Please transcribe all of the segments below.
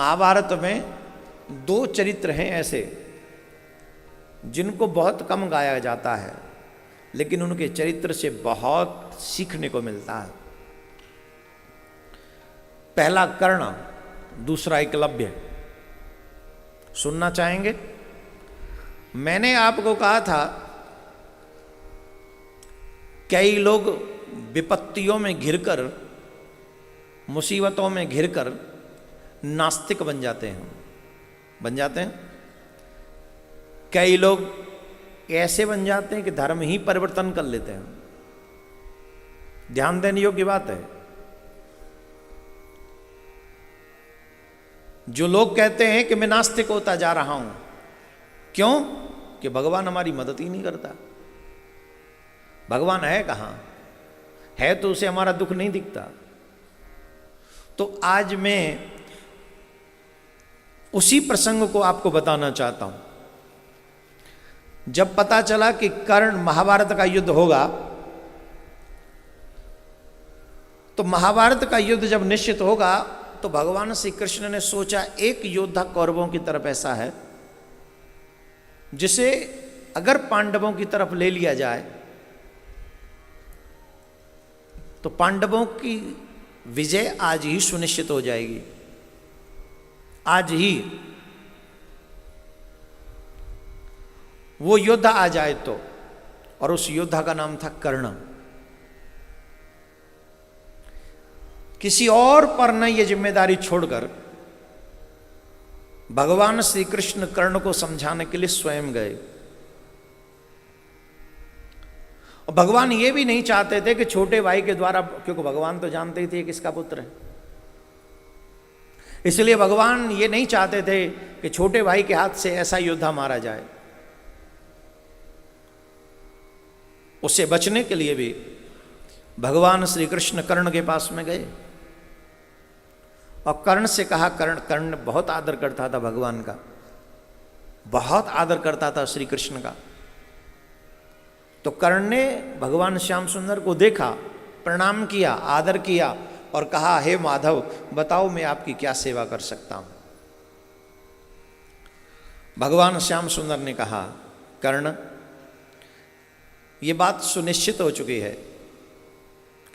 महाभारत में दो चरित्र हैं ऐसे जिनको बहुत कम गाया जाता है, लेकिन उनके चरित्र से बहुत सीखने को मिलता है। पहला कर्ण, दूसरा एकलव्य। सुनना चाहेंगे? मैंने आपको कहा था कई लोग विपत्तियों में घिरकर, मुसीबतों में घिरकर नास्तिक बन जाते हैं। कई लोग ऐसे बन जाते हैं कि धर्म ही परिवर्तन कर लेते हैं। ध्यान देने योग्य बात है। जो लोग कहते हैं कि मैं नास्तिक होता जा रहा हूं, क्यों? कि भगवान हमारी मदद ही नहीं करता। भगवान है कहां? है तो उसे हमारा दुख नहीं दिखता। तो आज मैं उसी प्रसंग को आपको बताना चाहता हूं। जब पता चला कि कर्ण, महाभारत का युद्ध होगा, तो महाभारत का युद्ध जब निश्चित होगा तो भगवान श्री कृष्ण ने सोचा एक योद्धा कौरवों की तरफ ऐसा है जिसे अगर पांडवों की तरफ ले लिया जाए तो पांडवों की विजय आज ही सुनिश्चित हो जाएगी। आज ही वो योद्धा आ जाए तो। और उस योद्धा का नाम था कर्ण। किसी और पर न ये जिम्मेदारी छोड़कर भगवान श्री कृष्ण कर्ण को समझाने के लिए स्वयं गए। और भगवान ये भी नहीं चाहते थे कि छोटे भाई के द्वारा, क्योंकि भगवान तो जानते ही थे किसका पुत्र है, इसलिए भगवान ये नहीं चाहते थे कि छोटे भाई के हाथ से ऐसा योद्धा मारा जाए। उससे बचने के लिए भी भगवान श्री कृष्ण कर्ण के पास में गए और कर्ण से कहा, कर्ण बहुत आदर करता था भगवान का, बहुत आदर करता था श्री कृष्ण का। तो कर्ण ने भगवान श्याम सुंदर को देखा, प्रणाम किया, आदर किया और कहा, हे माधव, बताओ मैं आपकी क्या सेवा कर सकता हूं। भगवान श्याम सुंदर ने कहा, कर्ण, ये बात सुनिश्चित हो चुकी है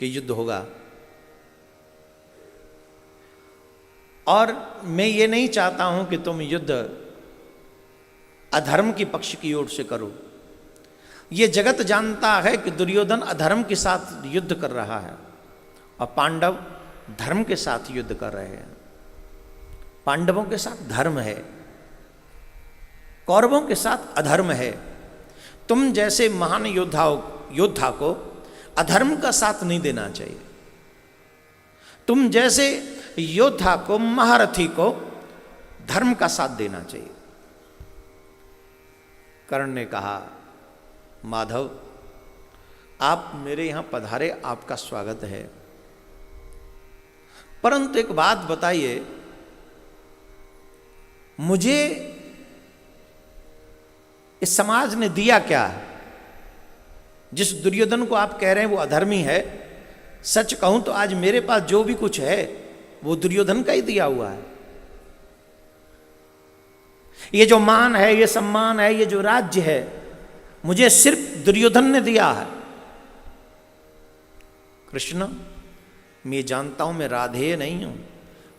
कि युद्ध होगा, और मैं ये नहीं चाहता हूं कि तुम युद्ध अधर्म की पक्ष की ओर से करो। ये जगत जानता है कि दुर्योधन अधर्म के साथ युद्ध कर रहा है और पांडव धर्म के साथ युद्ध कर रहे हैं। पांडवों के साथ धर्म है, कौरवों के साथ अधर्म है। तुम जैसे महान योद्धा को अधर्म का साथ नहीं देना चाहिए। तुम जैसे योद्धा को, महारथी को धर्म का साथ देना चाहिए। कर्ण ने कहा, माधव, आप मेरे यहां पधारे, आपका स्वागत है, परंतु एक बात बताइए, मुझे इस समाज ने दिया क्या है? जिस दुर्योधन को आप कह रहे हैं वो अधर्मी है, सच कहूं तो आज मेरे पास जो भी कुछ है वो दुर्योधन का ही दिया हुआ है। ये जो मान है, ये सम्मान है, ये जो राज्य है, मुझे सिर्फ दुर्योधन ने दिया है। कृष्ण, मैं जानता हूं मैं राधेय नहीं हूं,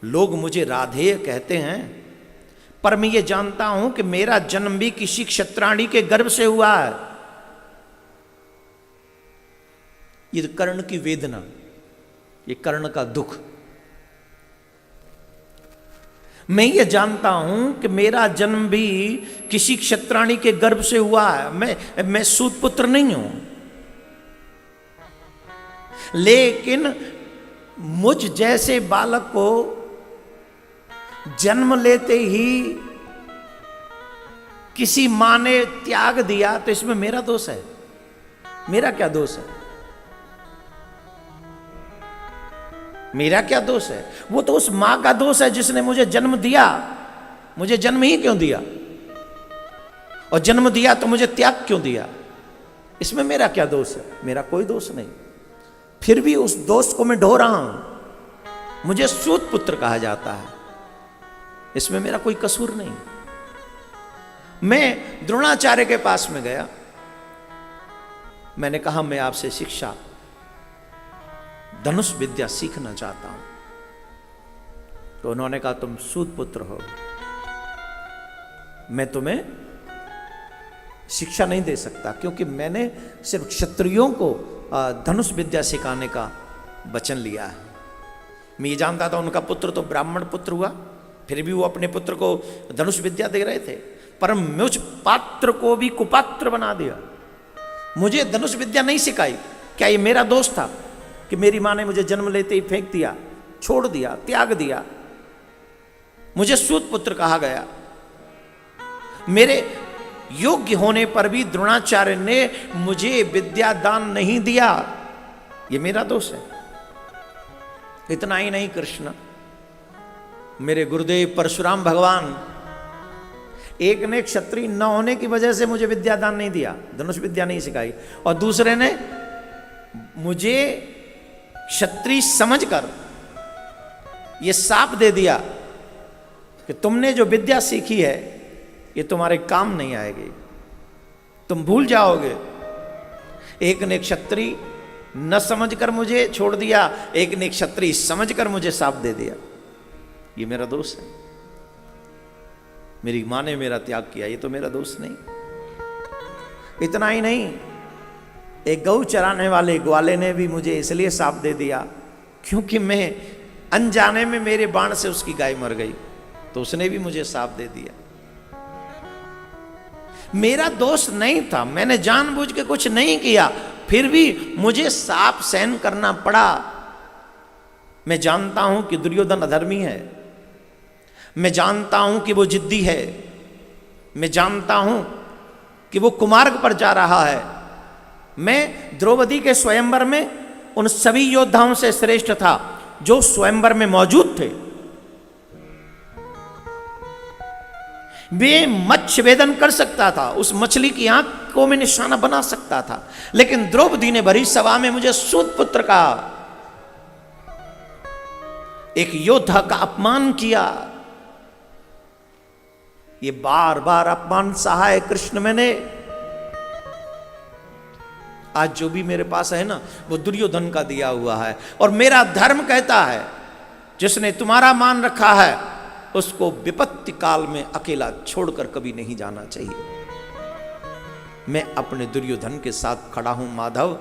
लोग मुझे राधेय कहते हैं, पर मैं ये जानता हूं कि मेरा जन्म भी किसी क्षत्राणी के गर्भ से हुआ है। ये कर्ण की वेदना, ये कर्ण का दुख। मैं ये जानता हूं कि मेरा जन्म भी किसी क्षत्राणी के गर्भ से हुआ है। मैं सूत पुत्र नहीं हूं, लेकिन मुझ जैसे बालक को जन्म लेते ही किसी मां ने त्याग दिया, तो इसमें मेरा दोष है? मेरा क्या दोष है? मेरा क्या दोष है? वो तो उस मां का दोष है जिसने मुझे जन्म दिया। मुझे जन्म ही क्यों दिया? और जन्म दिया तो मुझे त्याग क्यों दिया? इसमें मेरा क्या दोष है? मेरा कोई दोष नहीं। फिर भी उस दोष को मैं ढो रहा हूं। मुझे सूत पुत्र कहा जाता है। इसमें मेरा कोई कसूर नहीं। मैं द्रोणाचार्य के पास में गया, मैंने कहा मैं आपसे शिक्षा धनुष विद्या सीखना चाहता हूं। तो उन्होंने कहा तुम सूत पुत्र हो, मैं तुम्हें शिक्षा नहीं दे सकता, क्योंकि मैंने सिर्फ क्षत्रियों को धनुष विद्या सिखाने का वचन लिया है। मैं ये जानता था उनका पुत्र तो ब्राह्मण पुत्र हुआ, फिर भी वो अपने पुत्र को धनुष विद्या दे रहे थे, पर मुझ पात्र को भी कुपात्र बना दिया। मुझे धनुष विद्या नहीं सिखाई। क्या ये मेरा दोष था कि मेरी माँ ने मुझे जन्म लेते ही फेंक दिया, छोड़ दिया, त्याग दिया? मुझे सूत पुत्र कहा गया। मेरे योग्य होने पर भी द्रोणाचार्य ने मुझे विद्या दान नहीं दिया, ये मेरा दोष है। इतना ही नहीं, कृष्ण मेरे गुरुदेव परशुराम भगवान, एक ने क्षत्रिय न होने की वजह से मुझे विद्या दान नहीं दिया, धनुष विद्या नहीं सिखाई, और दूसरे ने मुझे क्षत्रिय समझकर यह शाप दे दिया कि तुमने जो विद्या सीखी है ये तुम्हारे काम नहीं आएगी, तुम भूल जाओगे। एक ने क्षत्रिय न समझकर मुझे छोड़ दिया, एक ने क्षत्रिय समझकर मुझे शाप दे दिया। ये मेरा दोष है। मेरी मां ने मेरा त्याग किया, ये तो मेरा दोष नहीं। इतना ही नहीं, एक गऊ चराने वाले ग्वाले ने भी मुझे इसलिए शाप दे दिया क्योंकि मैं अनजाने में मेरे बाण से उसकी गाय मर गई, तो उसने भी मुझे शाप दे दिया। मेरा दोष नहीं था, मैंने जानबूझ के कुछ नहीं किया, फिर भी मुझे शाप सहन करना पड़ा। मैं जानता हूं कि दुर्योधन अधर्मी है, मैं जानता हूं कि वो जिद्दी है, मैं जानता हूं कि वो कुमार्ग पर जा रहा है। मैं द्रौपदी के स्वयंवर में उन सभी योद्धाओं से श्रेष्ठ था जो स्वयंवर में मौजूद थे। वे मत्स्य वेदन कर सकता था, उस मछली की आंख को मैं निशाना बना सकता था, लेकिन द्रौपदी ने भरी सभा में मुझे सूत पुत्र का, एक योद्धा का अपमान किया। ये बार बार अपमान सहा है कृष्ण मैंने। आज जो भी मेरे पास है ना, वो दुर्योधन का दिया हुआ है, और मेरा धर्म कहता है जिसने तुम्हारा मान रखा है उसको विपत्ति काल में अकेला छोड़कर कभी नहीं जाना चाहिए। मैं अपने दुर्योधन के साथ खड़ा हूं माधव,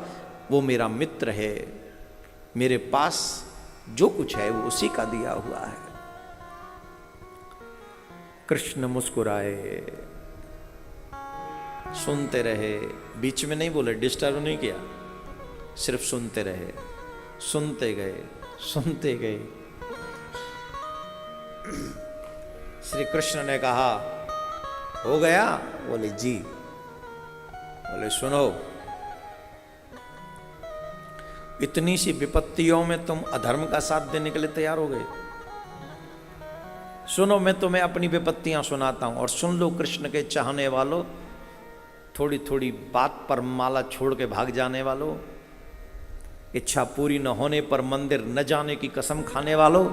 वो मेरा मित्र है, मेरे पास जो कुछ है वो उसी का दिया हुआ है। कृष्ण मुस्कुराए, सुनते रहे, बीच में नहीं बोले, डिस्टर्ब नहीं किया, सिर्फ सुनते रहे, सुनते गए, सुनते गए। श्री कृष्ण ने कहा हो गया? बोले जी। बोले सुनो, इतनी सी विपत्तियों में तुम अधर्म का साथ देने के लिए तैयार हो गए? सुनो, मैं तुम्हें अपनी विपत्तियां सुनाता हूं, और सुन लो कृष्ण के चाहने वालों, थोड़ी थोड़ी बात पर माला छोड़ के भाग जाने वालों, इच्छा पूरी न होने पर मंदिर न जाने की कसम खाने वालों,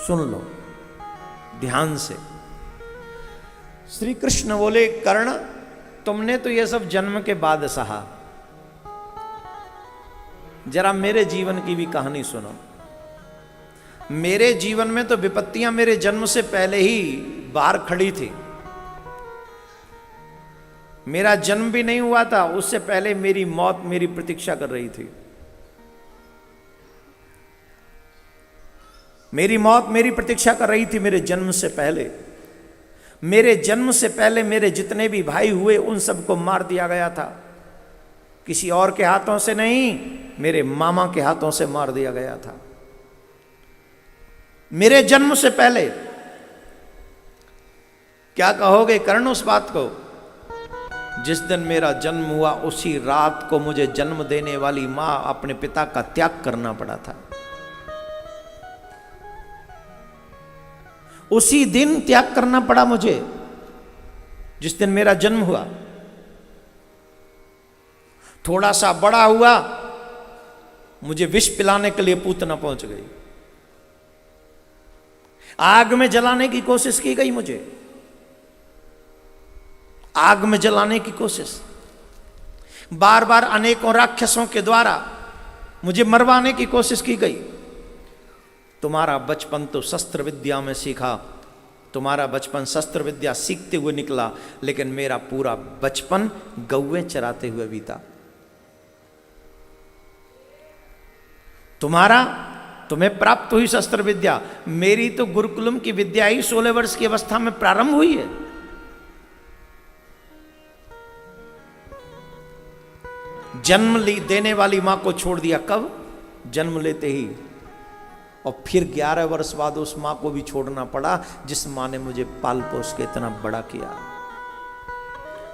सुन लो ध्यान से। श्री कृष्ण बोले कर्ण, तुमने तो ये सब जन्म के बाद सहा, जरा मेरे जीवन की भी कहानी सुनो। मेरे जीवन में तो विपत्तियां मेरे जन्म से पहले ही बाहर खड़ी थी। मेरा जन्म भी नहीं हुआ था, उससे पहले मेरी मौत मेरी प्रतीक्षा कर रही थी। मेरी मौत मेरी प्रतीक्षा कर रही थी मेरे जन्म से पहले। मेरे जन्म से पहले मेरे जितने भी भाई हुए उन सबको मार दिया गया था, किसी और के हाथों से नहीं, मेरे मामा के हाथों से मार दिया गया था मेरे जन्म से पहले। क्या कहोगे कर्ण उस बात को? जिस दिन मेरा जन्म हुआ उसी रात को मुझे जन्म देने वाली मां अपने पिता का त्याग करना पड़ा था। उसी दिन त्याग करना पड़ा मुझे, जिस दिन मेरा जन्म हुआ। थोड़ा सा बड़ा हुआ, मुझे विष पिलाने के लिए पूतना पहुंच गई। आग में जलाने की कोशिश की गई मुझे, आग में जलाने की कोशिश, बार बार अनेकों राक्षसों के द्वारा मुझे मरवाने की कोशिश की गई। तुम्हारा बचपन तो शस्त्र विद्या में सीखा, तुम्हारा बचपन शस्त्र विद्या सीखते हुए निकला, लेकिन मेरा पूरा बचपन गौएं चराते हुए बीता। तुम्हें प्राप्त हुई शस्त्र विद्या, मेरी तो गुरुकुलम की विद्या ही 16 वर्ष की अवस्था में प्रारंभ हुई है। जन्म देने वाली मां को छोड़ दिया, कब? जन्म लेते ही। और फिर 11 वर्ष बाद उस मां को भी छोड़ना पड़ा जिस मां ने मुझे पाल पोस के इतना बड़ा किया।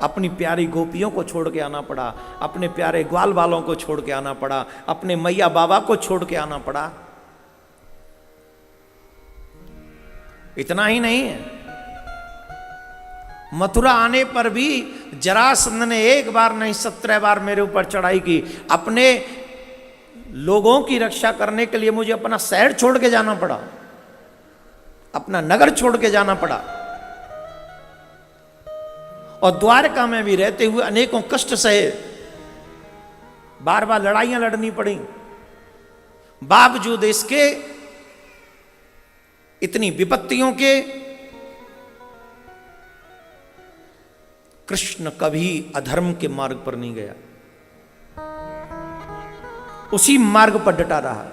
अपनी प्यारी गोपियों को छोड़ के आना पड़ा, अपने प्यारे ग्वाल बालों को छोड़ के आना पड़ा, अपने मैया बाबा को छोड़ के आना पड़ा। इतना ही नहीं है, मथुरा आने पर भी जरासंध ने एक बार नहीं 17 बार मेरे ऊपर चढ़ाई की। अपने लोगों की रक्षा करने के लिए मुझे अपना शहर छोड़ के जाना पड़ा, अपना नगर छोड़ के जाना पड़ा। और द्वारका में भी रहते हुए अनेकों कष्ट सहे, बार बार लड़ाइयां लड़नी पड़ी। बावजूद इसके, इतनी विपत्तियों के, कृष्ण कभी अधर्म के मार्ग पर नहीं गया, उसी मार्ग पर डटा रहा।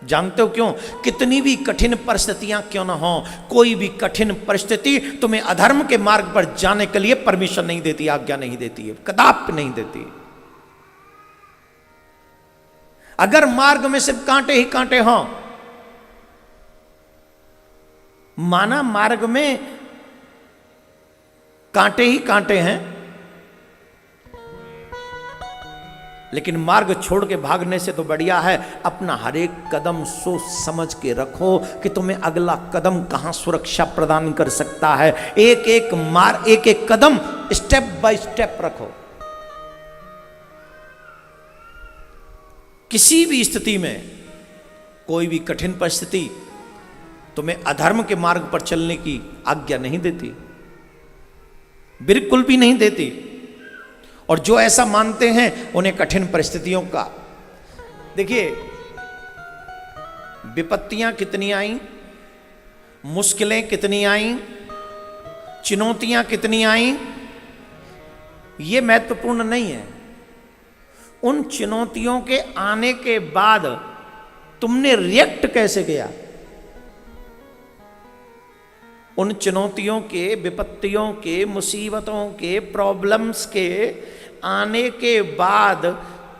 जानते हो क्यों? कितनी भी कठिन परिस्थितियां क्यों ना हो, कोई भी कठिन परिस्थिति तुम्हें अधर्म के मार्ग पर जाने के लिए परमिशन नहीं देती, आज्ञा नहीं देती है, कदापि नहीं देती। अगर मार्ग में सिर्फ कांटे ही कांटे हों, माना मार्ग में कांटे ही कांटे हैं, लेकिन मार्ग छोड़ के भागने से तो बढ़िया है अपना हर एक कदम सोच समझ के रखो कि तुम्हें अगला कदम कहां सुरक्षा प्रदान कर सकता है। एक एक कदम स्टेप बाय स्टेप रखो। किसी भी स्थिति में, कोई भी कठिन परिस्थिति तुम्हें अधर्म के मार्ग पर चलने की आज्ञा नहीं देती, बिल्कुल भी नहीं देती। और जो ऐसा मानते हैं उन्हें कठिन परिस्थितियों का, देखिए विपत्तियां कितनी आई, मुश्किलें कितनी आई, चुनौतियां कितनी आई, ये महत्वपूर्ण नहीं है। उन चुनौतियों के आने के बाद तुमने रिएक्ट कैसे किया। उन चुनौतियों के, विपत्तियों के, मुसीबतों के, प्रॉब्लम्स के आने के बाद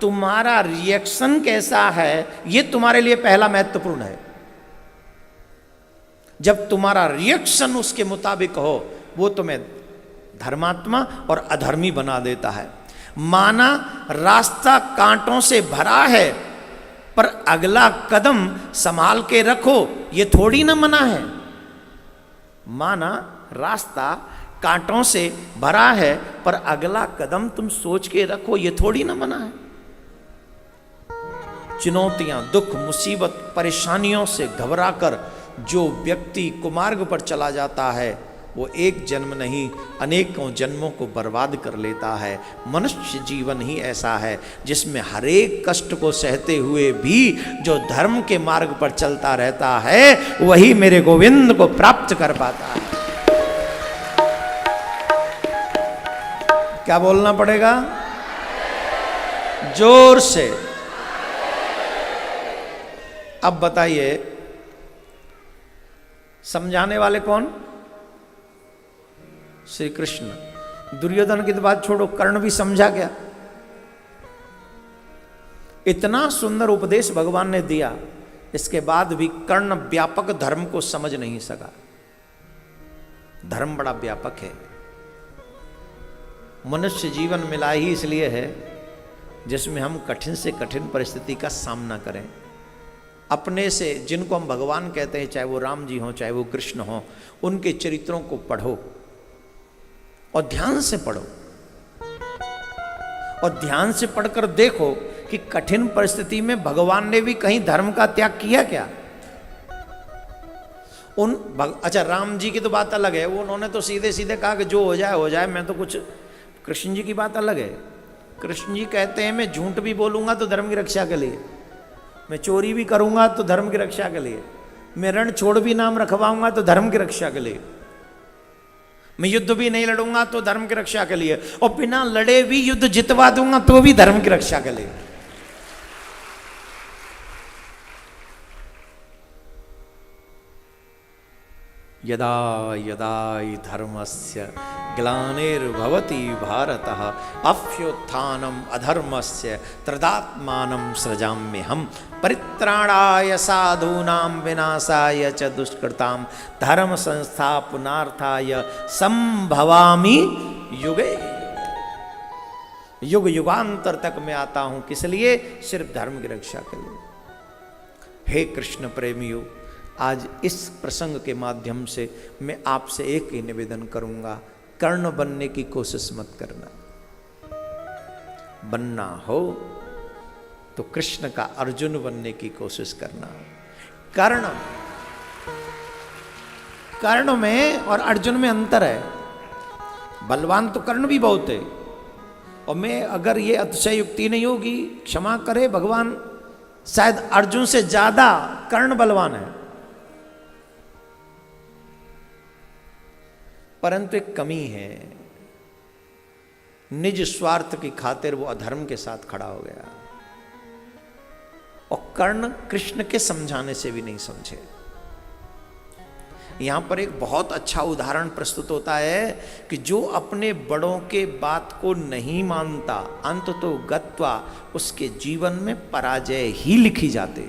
तुम्हारा रिएक्शन कैसा है, ये तुम्हारे लिए पहला महत्वपूर्ण है। जब तुम्हारा रिएक्शन उसके मुताबिक हो, वो तुम्हें धर्मात्मा और अधर्मी बना देता है। माना रास्ता कांटों से भरा है, पर अगला कदम संभाल के रखो, ये थोड़ी ना मना है। माना रास्ता कांटों से भरा है, पर अगला कदम तुम सोच के रखो, ये थोड़ी ना मना है। चुनौतियां, दुख, मुसीबत, परेशानियों से घबराकर जो व्यक्ति कुमार्ग पर चला जाता है, वो एक जन्म नहीं अनेकों जन्मों को बर्बाद कर लेता है। मनुष्य जीवन ही ऐसा है जिसमें हर एक कष्ट को सहते हुए भी जो धर्म के मार्ग पर चलता रहता है, वही मेरे गोविंद को प्राप्त कर पाता है। क्या बोलना पड़ेगा? जोर से। अब बताइए, समझाने वाले कौन? श्री कृष्ण। दुर्योधन की तो बात छोड़ो, कर्ण भी समझा क्या? इतना सुंदर उपदेश भगवान ने दिया, इसके बाद भी कर्ण व्यापक धर्म को समझ नहीं सका। धर्म बड़ा व्यापक है। मनुष्य जीवन मिला ही इसलिए है जिसमें हम कठिन से कठिन परिस्थिति का सामना करें। अपने से जिनको हम भगवान कहते हैं, चाहे वो राम जी हों, चाहे वो कृष्ण हों, उनके चरित्रों को पढ़ो और ध्यान से पढ़ो, और ध्यान से पढ़कर देखो कि कठिन परिस्थिति में भगवान ने भी कहीं धर्म का त्याग किया क्या। अच्छा राम जी की तो बात अलग है, वो उन्होंने तो सीधे सीधे कहा कि जो हो जाए हो जाए, मैं तो कुछ। कृष्ण जी की बात अलग है। कृष्ण जी कहते हैं मैं झूठ भी बोलूंगा तो धर्म की रक्षा के लिए, मैं चोरी भी करूंगा तो धर्म की रक्षा के लिए, मैं रण छोड़ भी नाम रखवाऊंगा तो धर्म की रक्षा के लिए, मैं युद्ध भी नहीं लड़ूंगा तो धर्म की रक्षा के लिए, और बिना लड़े भी युद्ध जितवा दूंगा तो भी धर्म की रक्षा के लिए। यदा यदा हि धर्मस्य ग्लानिर्भवति भारतः अभ्युत्थानम् अधर्मस्य तदात्मानं सृजाम्यहम् परित्राणाय साधूनां विनाशाय च दुष्कृतां धर्म संस्थापनार्थाय संभवामि युगे। युग युगांतर तक मैं आता हूं, किस लिए? सिर्फ धर्म की रक्षा के लिए। हे कृष्ण प्रेमियों, आज इस प्रसंग के माध्यम से मैं आपसे एक ही निवेदन करूंगा, कर्ण बनने की कोशिश मत करना। बनना हो तो कृष्ण का अर्जुन बनने की कोशिश करना। कर्ण में और अर्जुन में अंतर है। बलवान तो कर्ण भी बहुत है, और मैं अगर ये अतिशय युक्ति नहीं होगी, क्षमा करे भगवान, शायद अर्जुन से ज्यादा कर्ण बलवान है, परंतु एक कमी है, निज स्वार्थ की खातिर वो अधर्म के साथ खड़ा हो गया, और कर्ण कृष्ण के समझाने से भी नहीं समझे। यहां पर एक बहुत अच्छा उदाहरण प्रस्तुत होता है कि जो अपने बड़ों के बात को नहीं मानता, अंत तो गत्वा उसके जीवन में पराजय ही लिखी जाते।